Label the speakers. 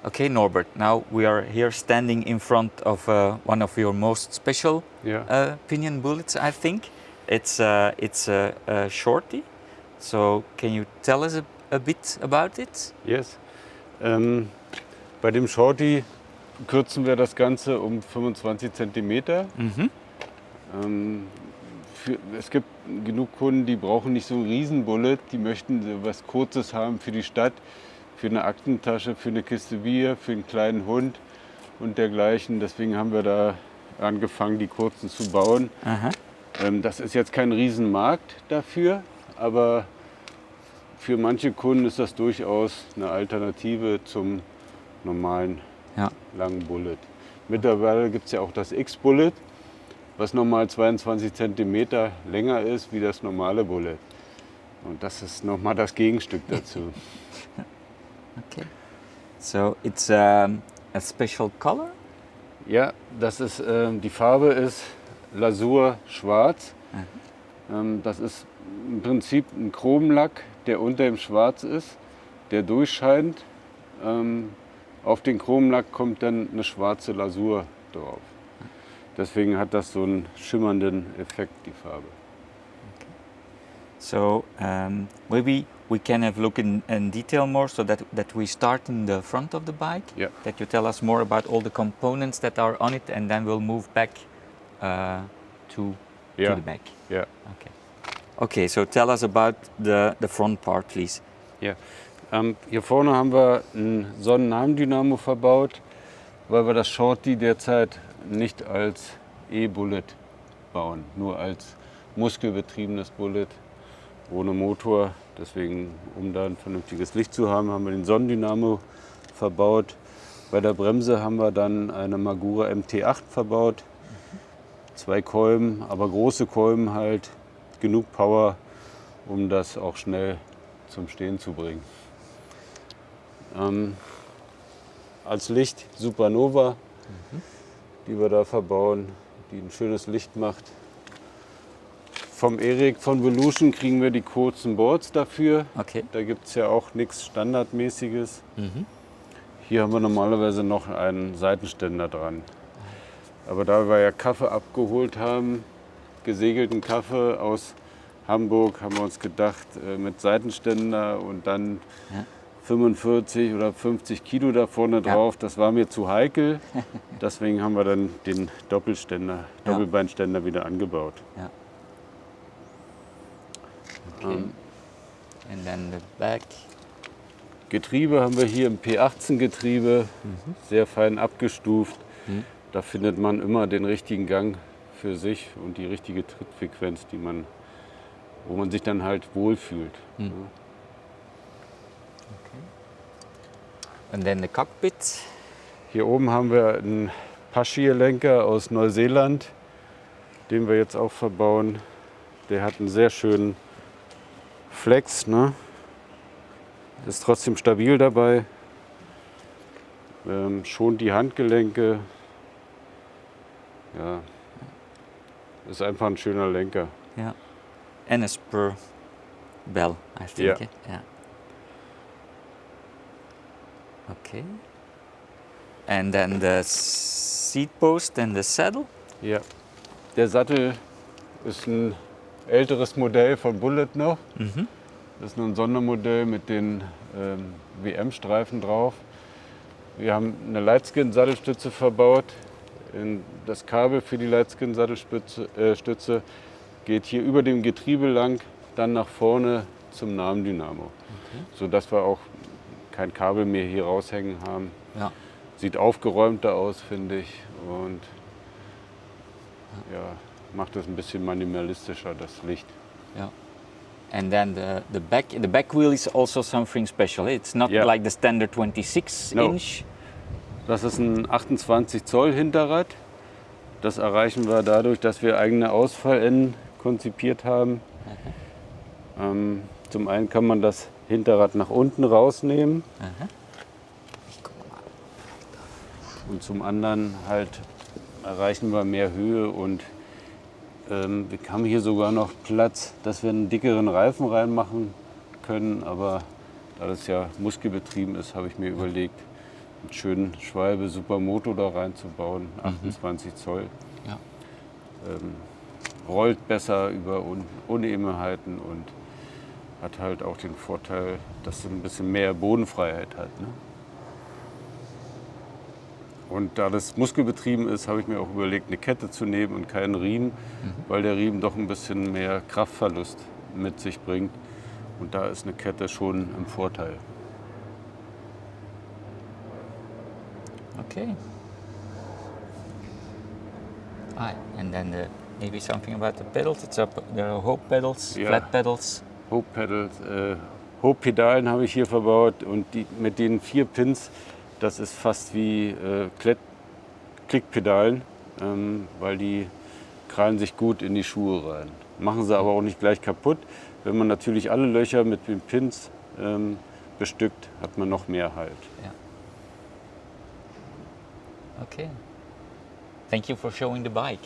Speaker 1: Okay, Norbert, now we are here standing in front of one of your most special pinion bullets, I think. It's a shorty, so can you tell us a bit about it?
Speaker 2: Yes. Bei dem Shorty kürzen wir das Ganze um 25 cm. Es gibt genug Kunden, die brauchen nicht so ein Riesenbullet, die möchten so was Kurzes haben für die Stadt, für eine Aktentasche, für eine Kiste Bier, für einen kleinen Hund und dergleichen. Deswegen haben wir da angefangen, die kurzen zu bauen. Das ist jetzt kein Riesenmarkt dafür, aber für manche Kunden ist das durchaus eine Alternative zum normalen langen Bullet. Mittlerweile gibt es ja auch das X-Bullet, was nochmal 22 cm länger ist wie das normale Bullet. Und das ist nochmal das Gegenstück dazu.
Speaker 1: Okay. So it's a special color?
Speaker 2: Ja, das ist, die Farbe ist Lasur-Schwarz. Das ist im Prinzip ein Chromlack, der unter dem Schwarz ist, der durchscheint. Auf den Chromlack kommt dann eine schwarze Lasur drauf. Deswegen hat das so einen schimmernden Effekt, die Farbe.
Speaker 1: Okay. So maybe we can have a look in detail more, so that we start in the front of the bike, that you tell us more about all the components that are on it, and then we'll move back to the back.
Speaker 2: Yeah.
Speaker 1: Okay. Okay, so tell us about the front part, please.
Speaker 2: Ja. Hier vorne haben wir ein Sonnennahmendynamo verbaut, weil wir das Shorty derzeit nicht als E-Bullet bauen, nur als muskelbetriebenes Bullet ohne Motor. Deswegen, um da ein vernünftiges Licht zu haben, haben wir den Sonnendynamo verbaut. Bei der Bremse haben wir dann eine Magura MT8 verbaut. 2 Kolben, aber große Kolben halt, genug Power, um das auch schnell zum Stehen zu bringen. Als Licht Supernova, die wir da verbauen, die ein schönes Licht macht. Vom Erik von Volution kriegen wir die kurzen Boards dafür.
Speaker 1: Okay.
Speaker 2: Da gibt es ja auch nichts Standardmäßiges. Hier haben wir normalerweise noch einen Seitenständer dran. Aber da wir ja Kaffee abgeholt haben, gesegelten Kaffee aus Hamburg, haben wir uns gedacht, mit Seitenständer und dann 45 oder 50 Kilo da vorne drauf, das war mir zu heikel. Deswegen haben wir dann den Doppelbeinständer wieder angebaut.
Speaker 1: Ja. Okay. And then the back.
Speaker 2: Getriebe haben wir hier im P18 Getriebe, sehr fein abgestuft. Da findet man immer den richtigen Gang für sich und die richtige Trittfrequenz, wo man sich dann halt wohlfühlt.
Speaker 1: Okay. And then the cockpit.
Speaker 2: Hier oben haben wir einen Paschier-Lenker aus Neuseeland, den wir jetzt auch verbauen. Der hat einen sehr schönen Flex, ne? Ist trotzdem stabil dabei, schont die Handgelenke. Ja, ist einfach ein schöner Lenker.
Speaker 1: Ja. And a spur bell, I think. Yeah. Okay. And then the seat post and the saddle.
Speaker 2: Ja, der Sattel ist ein älteres Modell von Bullet noch. Das ist nur ein Sondermodell mit den WM-Streifen drauf. Wir haben eine Lightskin-Sattelstütze verbaut. Das Kabel für die Lightskin-Sattelstütze geht hier über dem Getriebe lang, dann nach vorne zum Nahmendynamo. Sodass wir auch kein Kabel mehr hier raushängen haben.
Speaker 1: Ja.
Speaker 2: Sieht aufgeräumter aus, finde ich. Und macht es ein bisschen minimalistischer, das Licht.
Speaker 1: Ja. And then the back wheel is also something special. It's not like the standard 26-inch.
Speaker 2: Das ist ein 28 Zoll Hinterrad. Das erreichen wir dadurch, dass wir eigene Ausfallenden konzipiert haben. Zum einen kann man das Hinterrad nach unten rausnehmen. Und zum anderen halt erreichen wir mehr Höhe und wir haben hier sogar noch Platz, dass wir einen dickeren Reifen reinmachen können, aber da das ja muskelbetrieben ist, habe ich mir überlegt, einen schönen Schwalbe Supermoto da reinzubauen, 28 Zoll.
Speaker 1: Ja.
Speaker 2: Rollt besser über Unebenheiten und hat halt auch den Vorteil, dass es ein bisschen mehr Bodenfreiheit hat. Ne? Und da das muskelbetrieben ist, habe ich mir auch überlegt, eine Kette zu nehmen und keinen Riemen, weil der Riemen doch ein bisschen mehr Kraftverlust mit sich bringt. Und da ist eine Kette schon im Vorteil.
Speaker 1: Okay. And then maybe something about the pedals. There are Hope pedals,
Speaker 2: Ja.
Speaker 1: flat pedals.
Speaker 2: Hope Pedals, Hope Pedalen habe ich hier verbaut und mit den 4 Pins, das ist fast wie Klickpedalen, weil die krallen sich gut in die Schuhe rein. Machen sie aber auch nicht gleich kaputt. Wenn man natürlich alle Löcher mit den Pins bestückt, hat man noch mehr Halt.
Speaker 1: Yeah. Okay. Thank you for showing the bike.